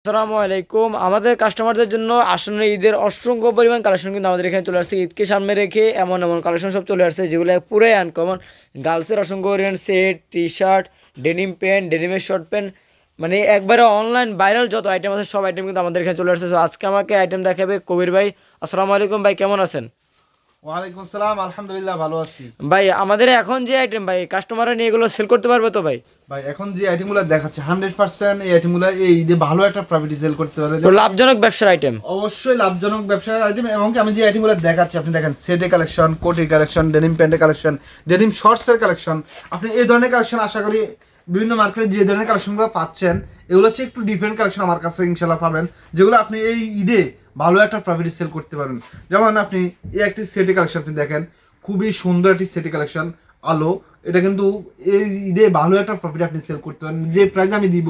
আসসালামু আলাইকুম। আমাদের কাস্টমারদের জন্য আসন্ন ঈদের অসংখ্য পরিমাণ কালেকশন কিন্তু আমাদের এখানে চলে আসছে। ঈদকে সামনে রেখে এমন এমন কালেকশন সব চলে আসছে যেগুলো পুরাই আনকমন। গার্লসের অসংখ্য variant set, T shirt, denim pant, ডেনিমের শর্ট প্যান্ট, মানে একবারে অনলাইন ভাইরাল যত আইটেম আছে সব আইটেম কিন্তু আমাদের এখানে চলে আসছে। তো আজকে আমাকে আইটেম দেখাবে কবির ভাই। আসসালামু আলাইকুম ভাই, কেমন আছেন? ওয়ালাইকুম আসসালাম, আলহামদুলিল্লাহ ভালো আছি। ভাই আমাদের এখন যে আইটেম ভাই কাস্টমাররা নিয়ে এগুলো সেল করতে পারবে তো ভাই? ভাই এখন যে আইটেমগুলো দেখাচ্ছে 100% এই আইটেমগুলো এই ঈদে ভালো একটা প্রফিট সেল করতে পারে। তো লাভজনক ব্যবসার আইটেম। অবশ্যই লাভজনক ব্যবসার আইটেম। এবং আমি যে আইটেমগুলো দেখাচ্ছি আপনি দেখেন, সেটের কালেকশন, কোটির কালেকশন, ডেনিম প্যান্টের কালেকশন, ডেনিম শর্টসের কালেকশন। আপনি এই ধরনের কালেকশন আশা করি বিভিন্ন মার্কেটে যে ধরনের কালেকশনগুলো পাচ্ছেন এগুলো হচ্ছে একটু ডিফারেন্ট কালেকশন আমার কাছে ইনশাল্লাহ পাবেন, যেগুলো আপনি এই ঈদে ভালো একটা প্রফিট সেল করতে পারেন। যেমন আপনি এই একটি সেটের কালেকশন আপনি দেখেন, খুবই সুন্দর একটি সেটের কালেকশন আলো। এটা কিন্তু এই ঈদে ভালো একটা প্রফিট আপনি সেল করতে পারেন। যে প্রাইস আমি দিব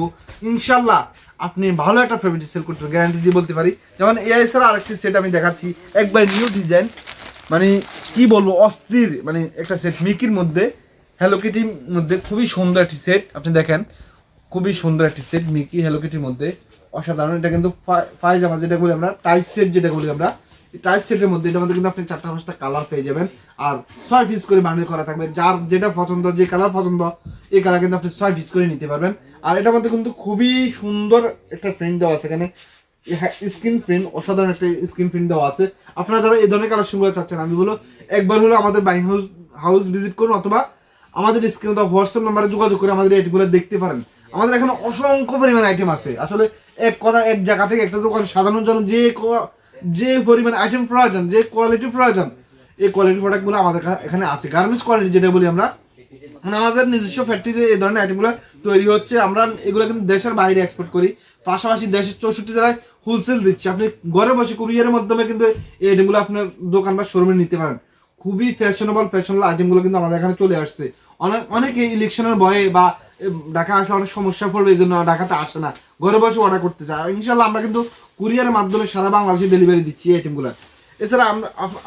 ইনশাল্লাহ আপনি ভালো একটা প্রফিট সেল করতে পারেন, গ্যারান্টি দিয়ে বলতে পারি। যেমন এআই ছাড়া আরেকটি সেট আমি দেখাচ্ছি, একবার নিউ ডিজাইন, মানে কি বলবো অস্থির, মানে একটা সেট মিকির মধ্যে, হ্যালো কিটির মধ্যে খুবই সুন্দর একটি সেট আপনি দেখেন, খুবই সুন্দর একটি সেট মিকি হ্যালো কিটির মধ্যে, অসাধারণ। এটা কিন্তু পায়জামা যেটা বলি আমরা, টাইস সেট যেটা বলি আমরা, টাইস সেটের মধ্যে এটার মধ্যে কিন্তু আপনি 4টা 5টা কালার পেয়ে যাবেন। আর 6 পিস করে বান্ডিল করা থাকবে, যার যেটা পছন্দ, যে কালার পছন্দ এই কালার কিন্তু আপনি 6 পিস করে নিতে পারবেন। আর এটার মধ্যে কিন্তু খুবই সুন্দর একটা প্রিন্ট দেওয়া আছে এখানে, স্ক্রিন প্রিন্ট, অসাধারণ একটা স্ক্রিন প্রিন্ট দেওয়া আছে। আপনারা যারা এই ধরনের কালেকশনগুলো চাচ্ছেন আমি বলো একবার হলো আমাদের বাইং হাউস ভিজিট করুন, অথবা আমাদের স্ক্রিনে দেওয়া হোয়াটসঅ্যাপ নাম্বারে যোগাযোগ করে আমাদের আইটেমগুলো দেখতে পারেন। আমাদের এখানে অসংখ্য পরিমাণ আইটেম আছে। আসলে এক কথা, এক জায়গা থেকে একটা দোকান সাজানোর জন্য যে পরিমাণ আইটেম প্রয়োজন, যে কোয়ালিটি প্রয়োজন, এই কোয়ালিটি প্রোডাক্টগুলো আমাদের এখানে আছে। গার্মেন্টস কোয়ালিটি যেটা বলি আমরা, মানে আমাদের নিজস্ব ফ্যাক্টরিতে এই ধরনের আইটেমগুলো তৈরি হচ্ছে। আমরা এগুলো কিন্তু দেশের বাইরে এক্সপোর্ট করি, পাশাপাশি দেশের 64 জেলায় হোলসেল দিচ্ছি। আপনি ঘরে বসে কুরিয়ারের মাধ্যমে কিন্তু এই আইটেমগুলো আপনার দোকান বা শোরুমে নিতে পারেন। খুবই ফ্যাশনেবল আইটেমগুলো কিন্তু আমাদের এখানে চলে আসছে। অনেকে ইলেকশনের ভয়ে বা ঢাকা আসলে অনেক সমস্যা পড়বে, এই জন্য ঢাকাতে আসে না, ঘরে বসে অর্ডার করতে চায়। ইনশাল্লাহ আমরা কিন্তু কুরিয়ারের মাধ্যমে সারা বাংলাদেশে ডেলিভারি দিচ্ছি এই আইটেমগুলো। এছাড়া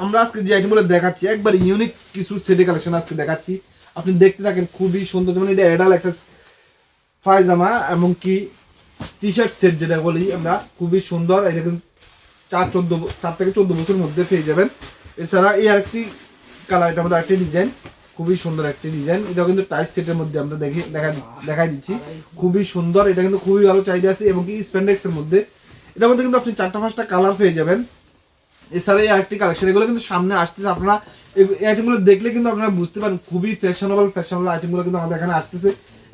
আমরা আজকে যে আইটেমগুলো দেখাচ্ছি একবার ইউনিক কিছু সেটে কালেকশন আজকে দেখাচ্ছি, আপনি দেখতে থাকেন, খুবই সুন্দর। যেমন এটা এডাল একটা পায়জামা এবং কি টি শার্ট সেট যেটা বলি আমরা, খুবই সুন্দর। এটা কিন্তু 4 থেকে 14 বছরের মধ্যে পেয়ে যাবেন। এছাড়া এই আরেকটি কালার, এটার মধ্যে আরেকটি ডিজাইন, খুবই সুন্দর একটি ডিজাইন। এটা কিন্তু টাইস সেটের মধ্যে আমরা দেখাই দিচ্ছি, খুবই সুন্দর। এটা কিন্তু খুবই ভালো চাহিদা আছে এবং কি স্প্যান্ডেক্সের মধ্যে। এটার মধ্যে কিন্তু আপনি 4টা 5টা কালার পেয়ে যাবেন। এছাড়া এই আরেকটি কালেকশন, এগুলো কিন্তু সামনে আসতেছে। আপনারা এই আইটেমগুলো দেখলে কিন্তু আপনারা বুঝতে পারেন খুবই ফ্যাশনেবল আইটেমগুলো কিন্তু আমাদের এখানে আসতেছে।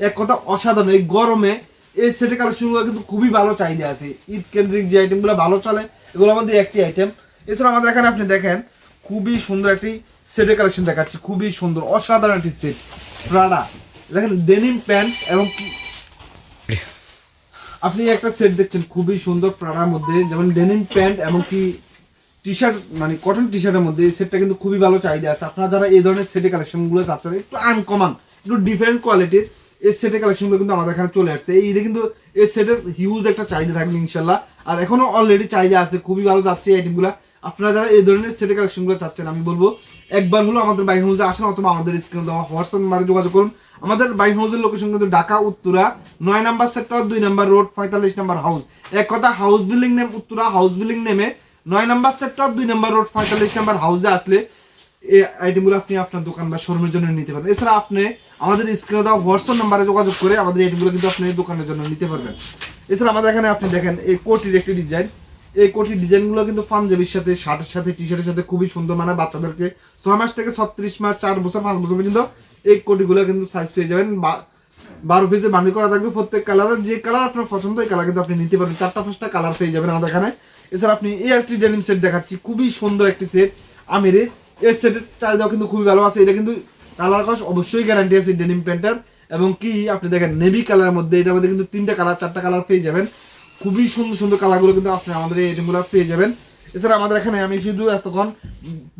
এক কথা অসাধারণ, এই গরমে এই সেটের কালেকশনগুলো কিন্তু খুবই ভালো চাহিদা আছে। ঈদ কেন্দ্রিক যে আইটেমগুলো ভালো চলে এগুলোর মধ্যে একটি আইটেম। এছাড়া আমাদের এখানে আপনি দেখেন খুবই সুন্দর একটি সেটের কালেকশন দেখাচ্ছি, খুবই সুন্দর অসাধারণ একটি সেট প্রাডা। দেখেন ডেনিম প্যান্ট এবং কি আপনি একটা সেট দেখছেন খুবই সুন্দর প্রাডার মধ্যে, যেমন ডেনিম প্যান্ট এবং কি টি শার্ট, মানে কটন টি শার্টের মধ্যে এই সেটটা কিন্তু খুবই ভালো চাহিদা আছে। আপনারা যারা এই ধরনের সেটের কালেকশনগুলো চাচ্ছেন একটু আনকমন, একটু ডিফারেন্ট কোয়ালিটির, এই সেটের কালেকশনগুলো কিন্তু আমাদের এখানে চলে আসছে। এই ঈদে কিন্তু এই সেটের হিউজ একটা চাহিদা থাকবে ইনশাল্লাহ। আর এখনো অলরেডি চাহিদা আছে, খুবই ভালো যাচ্ছে এই আইটেমগুলো। আপনারা যারা এই ধরনের সেটের কালেকশনগুলো চাচ্ছেন আমি বলবো একবার হলো আমাদের বাইক হাউসে আসেন, অথবা আমাদের স্ক্রিনে দেওয়া হোয়াটসঅ্যাপ নাম্বারে যোগাযোগ করুন। আমাদের বাইক হাউসের লোকেশন কিন্তু ঢাকা উত্তরা 9 নম্বর সেক্টর 2 নম্বর রোড 45 নম্বর হাউস। এক কথা house building name Uttara, house building নেমে 9 নম্বর সেক্টর 2 নম্বর রোড 45 নম্বর হাউসে আসলে এই আইটেমগুলো আপনি আপনার দোকান বা শোরুমের জন্য নিতে পারবেন। এছাড়া আপনি আমাদের স্ক্রিনে দেওয়া হোয়াটসঅ্যাপ নাম্বারে যোগাযোগ করে আমাদের আইটেমগুলো কিন্তু আপনি দোকানের জন্য নিতে পারবেন। এছাড়া আমাদের এখানে আপনি দেখেন এই কোটির একটি ডিজাইন, এই কোটির ডিজাইনগুলো কিন্তু পাঞ্জাবির সাথে, শার্টের সাথে, টি শার্টের সাথে খুবই সুন্দর। মানে বাচ্চাদেরকে 6 মাস থেকে 36 মাস, 4 বছর 5 বছর পর্যন্ত এই কোটিগুলো কিন্তু সাইজ পেয়ে যাবেন। 12 পিসে বান্ডিল করা থাকবে, প্রত্যেক কালারের যে কালার আপনার পছন্দ এই কালার কিন্তু আপনি নিতে পারবেন। 4টা 5টা কালার পেয়ে যাবেন আমাদের এখানে। এছাড়া আপনি এই একটি ডেনিম সেট দেখাচ্ছি, খুবই সুন্দর একটি সেট আমিরে। এই সেটের চাহিদাও কিন্তু খুবই ভালো আছে। এটা কিন্তু কালার কস অবশ্যই গ্যারান্টি আছে ডেনিম প্যান্টার। এবং কি আপনি দেখেন নেভি কালারের মধ্যে, এটার মধ্যে কিন্তু 3টা কালার 4টা কালার পেয়ে যাবেন। খুবই সুন্দর সুন্দর কালারগুলো কিন্তু আপনি আমাদের এই আইটেমগুলো পেয়ে যাবেন। এছাড়া আমাদের এখানে আমি শুধু এতক্ষণ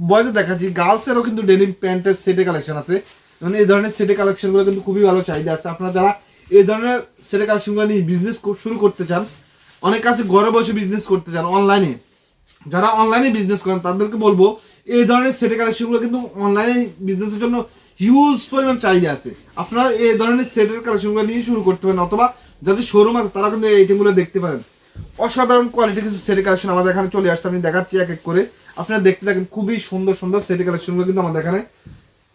বয়েজে দেখাচ্ছি, গার্লসেরও কিন্তু ডেনিম প্যান্টের সেটের কালেকশন আছে। মানে এই ধরনের সেটের কালেকশনগুলো কিন্তু খুবই ভালো চাহিদা আছে। আপনারা যারা এই ধরনের সেটের কালেকশনগুলো নিয়ে বিজনেস শুরু করতে চান, অনেক কাছে ঘরে বসে বিজনেস করতে চান অনলাইনে, যারা অনলাইনে বিজনেস করেন তাদেরকে বলবো এই ধরনের সেটের কালেকশনগুলো কিন্তু অনলাইনে বিজনেসের জন্য হিউজ পরিমাণ চাহিদা আছে। আপনারা এই ধরনের সেটের কালেকশনগুলো নিয়ে শুরু করতে পারেন, অথবা যাদের শোরুম আছে তারা কিন্তু এই আইটেমগুলো দেখতে পারেন। অসাধারণ কোয়ালিটি কিছু সেট কালেকশন আমাদের এখানে চলে আসছে, আমি দেখাচ্ছি এক এক করে। আপনারা দেখতে থাকেন, খুবই সুন্দর সুন্দর সেট কালেকশনগুলো কিন্তু আমাদের এখানে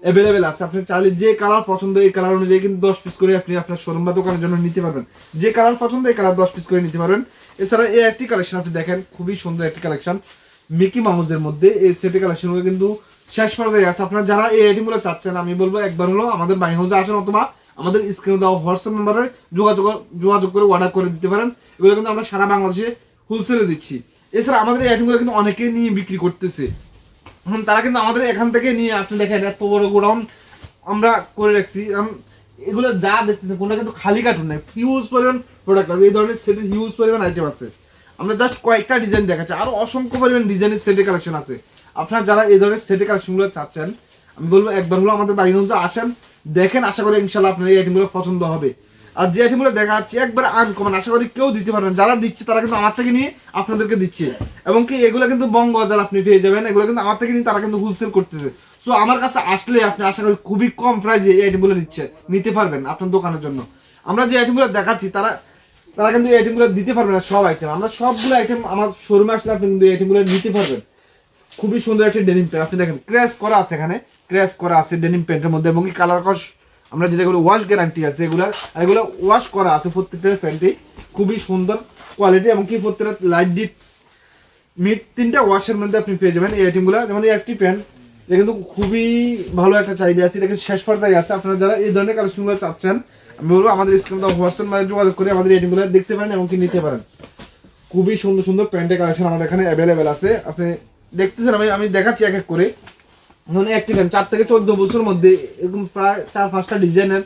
অ্যাভেলেবেল আছে। আপনি চাইলে যে কালার পছন্দ এই কালার অনুযায়ী কিন্তু 10 পিস করে আপনি আপনার শোরুম বা দোকানের জন্য নিতে পারবেন। যে কালার পছন্দ এই কালার 10 পিস করে নিতে পারবেন। এছাড়া এই একটি কালেকশন আপনি দেখেন, খুবই সুন্দর একটি কালেকশন মিকি মাউসের মধ্যে। এই সেট কালেকশনগুলো কিন্তু শেষ পর্যায়ে আছে। আপনারা যারা এই আইটেমগুলো চাচ্ছেন, আমি বলবো একবার হলো আমাদের বাই হাউসে আসেন, অথবা আমাদের স্ক্রিনে দেওয়া হোয়াটসঅ্যাপ নাম্বারে যোগাযোগ করে অর্ডার করে দিতে পারেন। এগুলো কিন্তু আমরা সারা বাংলাদেশে হোলসেলে দিচ্ছি। এছাড়া আমাদের এই আইটেমগুলো কিন্তু অনেকে নিয়ে বিক্রি করতেছে। তারা কিন্তু আমাদের এখান থেকে নিয়ে, আপনি দেখেন এত বড় গোডাউন আমরা করে রাখছি। এগুলো যা দেখতেছে কোনটা কিন্তু খালি কার্টুন নাই, হিউজ পরিমাণ প্রোডাক্ট আছে। এই ধরনের সেটের হিউজ পরিমাণ আইটেম আছে। আমরা জাস্ট কয়েকটা ডিজাইন দেখাচ্ছি, আরো অসংখ্য পরিমাণ ডিজাইনের সেটের কালেকশন আছে। আপনারা যারা এই ধরনের সেটের কালেকশনগুলো চাচ্ছেন, আমি বলবো একবার হলো আমাদের বাড়ি হাউসে আসেন, দেখেন। আশা করি ইনশাল্লাহ আপনার এই আইটেমগুলো পছন্দ হবে। আর যে আইটেমগুলো দেখা যাচ্ছে একবার আনকমন, আশা করি কেউ দিতে পারবেন। যারা দিচ্ছে তারা কিন্তু আমার থেকে নিয়ে আপনাদেরকে দিচ্ছে, এবং কি এগুলো কিন্তু বঙ্গবাজার আপনি পেয়ে যাবেন। এগুলো কিন্তু আমার থেকে নিয়ে তারা কিন্তু হোলসেল করতেছে। সো আমার কাছে আসলে আপনি আশা করি খুবই কম প্রাইসে এই আইটেমগুলো নিতে পারবেন আপনার দোকানের জন্য। আমরা যে আইটেমগুলো দেখাচ্ছি তারা কিন্তু এই আইটেমগুলো দিতে পারবে না সব আইটেম। আমরা সবগুলো আইটেম আমার শোরুমে আসলে আপনি কিন্তু এই আইটেমগুলো নিতে পারবেন। খুবই সুন্দর একটা ডেনিম প্যান্ট আপনি দেখেন, ক্র্যাশ করা আছে, এখানে ক্র্যাশ করা আছে ডেনিম প্যান্টের মধ্যে, এবং কি কালার কস আমরা যেগুলো ওয়াশ গ্যারান্টি আছে এগুলার, আর এগুলো ওয়াশ করা আছে প্রত্যেকটা প্যান্টেই। খুবই সুন্দর কোয়ালিটি, এবং কি প্রত্যেকটা লাইট ডিপ মিড 3টা ওয়াশের মধ্যে আপনি পেয়ে যাবেন এই আইটেমগুলো। যেমন এই একটি প্যান্ট, এটা কিন্তু খুবই ভালো একটা চাহিদা আছে, এটা কিন্তু শেষ পর্যায়ে আছে। আপনারা যারা এই ধরনের কালেকশনগুলো চাচ্ছেন, আমি বলবো আমাদের স্ক্রিনে হোয়াটসঅ্যাপ মাধ্যমে যোগাযোগ করে আমাদের এই আইটেমগুলো দেখতে পারেন এবং কি নিতে পারেন। খুবই সুন্দর সুন্দর প্যান্টের কালেকশন আমাদের এখানে অ্যাভেলেবেল আছে। আপনি দেখতেছেন, আমি দেখাচ্ছি এক এক করে। মানে একটি প্যান্ট 4 থেকে 14 বছরের মধ্যে এরকম প্রায় 4-5টা ডিজাইনের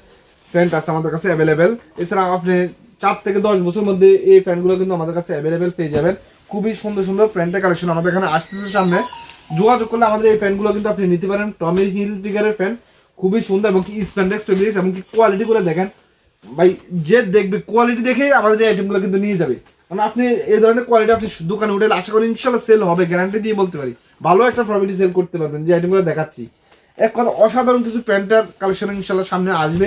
প্যান্ট আছে আমাদের কাছে অ্যাভেলেবেল। এছাড়া আপনি 4 থেকে 10 বছরের মধ্যে এই প্যান্টগুলো কিন্তু আমাদের কাছে অ্যাভেলেবেল পেয়ে যাবেন। খুবই সুন্দর সুন্দর প্যান্টের কালেকশন আমাদের এখানে আসতেছে সামনে। যোগাযোগ করলে আমাদের এই প্যান্টগুলো কিন্তু আপনি নিতে পারেন। টমি হিল ফিগারের প্যান্ট, খুবই সুন্দর, এবং কি স্প্যান্ডেক্স ফেব্রিক্স, এবং কি কোয়ালিটিগুলো দেখেন ভাই, যে দেখবে কোয়ালিটি দেখে আমাদের এই আইটেমগুলো কিন্তু নিয়ে যাবে। মানে আপনি এই ধরনের কোয়ালিটি আপনি দোকানে উঠে আশা করি ইনশাল্লাহ সেল হবে, গ্যারান্টি দিয়ে বলতে পারি। ভালো একটা প্রফিট সেল করতে পারবেন যে আইটেমগুলো দেখাচ্ছি। এক কথা অসাধারণ কিছু প্যান্টের কালেকশন ইনশাল্লাহ সামনে আসবে,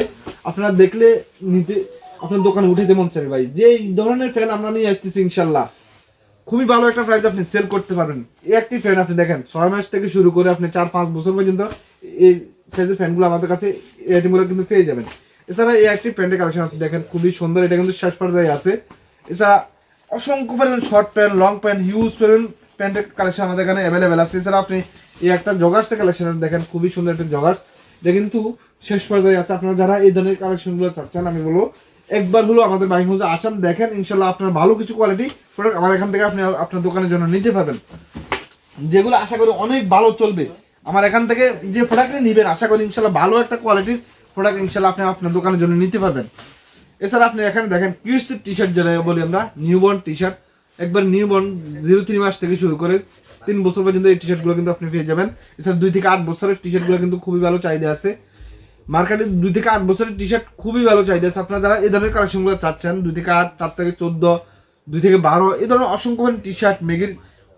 আপনারা দেখলে নিতে আপনার দোকানে উঠে মন চাইবে ভাই। যে এই ধরনের প্যান্ট আমরা নিয়ে আসতেছি ইনশাল্লাহ খুবই ভালো একটা প্রাইস আপনি সেল করতে পারবেন। এই একটি প্যান্ট আপনি দেখেন 6 মাস থেকে শুরু করে আপনি 4-5 বছর পর্যন্ত এই সাইজের প্যান্টগুলো আমাদের কাছে এই আইটেমগুলো কিন্তু পেয়ে যাবেন। এছাড়া এই একটি প্যান্টের কালেকশন আপনি দেখেন, খুবই সুন্দর, এটা কিন্তু শেষ পর্যায়ে আছে। এছাড়া অসংখ্য পরিমাণ short pant, long pant, huge পরিমাণ প্যান্টের কালেকশন আমাদের এখানে অ্যাভেলেবেল আছে। এছাড়া আপনি এই একটা জগার্সের কালেকশন দেখেন, খুবই সুন্দর একটা জগার্স, এটা কিন্তু শেষ পর্যায়ে আছে। আপনারা যারা এই ধরনের কালেকশনগুলো চাচ্ছেন, আমি বলবো একবার হলো আমাদের বাইং হাউসে আসেন, দেখেন। ইনশাল্লাহ আপনার ভালো কিছু কোয়ালিটি প্রোডাক্ট আমার এখান থেকে আপনি আপনার দোকানের জন্য নিতে পারবেন, যেগুলো আশা করি অনেক ভালো চলবে। আমার এখান থেকে যে প্রোডাক্ট নেবেন আশা করি ইনশাল্লাহ ভালো একটা কোয়ালিটির প্রোডাক্ট ইনশাল্লাহ আপনি আপনার দোকানের জন্য নিতে পারবেন। এছাড়া আপনি এখানে দেখেন কিডস টি শার্ট, যেটা বলি আমরা নিউবর্ন টি শার্ট, একবার নিউবর্ন 0-3 মাস থেকে শুরু করে 3 বছর পর্যন্ত এই টি শার্টগুলো কিন্তু আপনি পেয়ে যাবেন। এছাড়া 2 থেকে 8 বছরের টি শার্টগুলো কিন্তু খুবই ভালো চাহিদা আছে মার্কেটে। 2 থেকে 8 বছরের টি শার্ট খুবই ভালো চাহিদা আছে। আপনারা যারা এই ধরনের কালেকশনগুলো চাচ্ছেন, 2 থেকে 8, 4 থেকে 14, 2 থেকে 12, এই ধরনের অসংখ্য টি শার্ট মেগির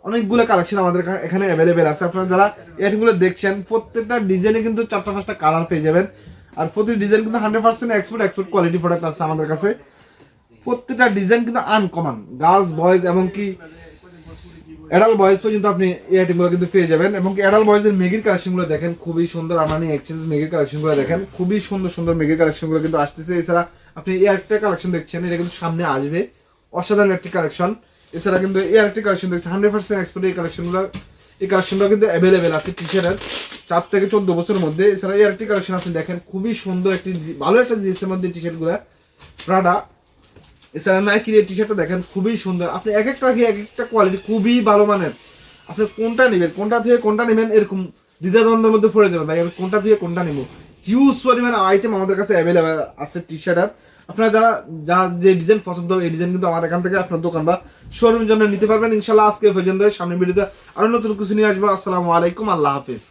অনেকগুলো কালেকশন আমাদের এখানে অ্যাভেলেবেল আছে। আপনারা যারা এই আইটেমগুলো দেখছেন, প্রত্যেকটা ডিজাইনে কিন্তু 4টা-5টা কালার পেয়ে যাবেন। আর প্রতি ডিজাইন কিন্তু 100% এক্সপোর্ট কোয়ালিটি প্রোডাক্ট আছে আমাদের কাছে। প্রত্যেকটা ডিজাইন কিন্তু আনকমন, গার্লস বয়েজ এবং কি অ্যাডাল্ট বয়েজ পর্যন্ত আপনি এই আইটেমগুলো কিন্তু পেয়ে যাবেন। এবং কি অ্যাডাল্ট বয়েজের মেগির কালেকশনগুলো দেখেন, খুবই সুন্দর। আরমানি এক্সচেঞ্জ মেগির কালেকশনগুলো দেখেন, খুবই সুন্দর সুন্দর মেগির কালেকশনগুলো কিন্তু আসতেছে। এছাড়া আপনি এই একটা কালেকশন দেখছেন, এটা কিন্তু সামনে আসবে, অসাধারণ একটি কালেকশন। এছাড়া কিন্তু এই আরেকটি কালেকশন দেখছেন 100% এক্সপোর্ট, এই কালেকশনগুলো কিন্তু অ্যাভেলেবেল আছে টি শার্টের 4 থেকে 14 বছরের মধ্যে। এছাড়া এই আরেকটি কালেকশন আপনি দেখেন, খুবই সুন্দর একটি ভালো একটা জিনিসের মধ্যে টি শার্টগুলো প্রাডা। এছাড়া নাইকির এই টি শার্টটা দেখেন, খুবই সুন্দর। আপনি এক একটা কোয়ালিটি খুবই ভালো মানের। আপনি কোনটা নেবেন, কোনটা থেকে কোনটা নেবেন, এরকম দ্বিধাদ্বন্দ্বের মধ্যে পড়ে যাবেন ভাই, আমি কোনটা থেকে কোনটা নেব। হিউজ পরিমাণ আইটেম আমাদের কাছে অ্যাভেলেবেল আছে টি শার্টের। আপনারা যারা যে ডিজাইন পছন্দ হবে এই ডিজাইন কিন্তু আমার এখান থেকে আপনার দোকান বা শোরুমের জন্য নিতে পারবেন ইনশাল্লাহ। আজকে পর্যন্ত, সামনের ভিডিওতে আরো নতুন কিছু নিয়ে আসবো। আসসালামু আলাইকুম, আল্লাহ হাফিজ।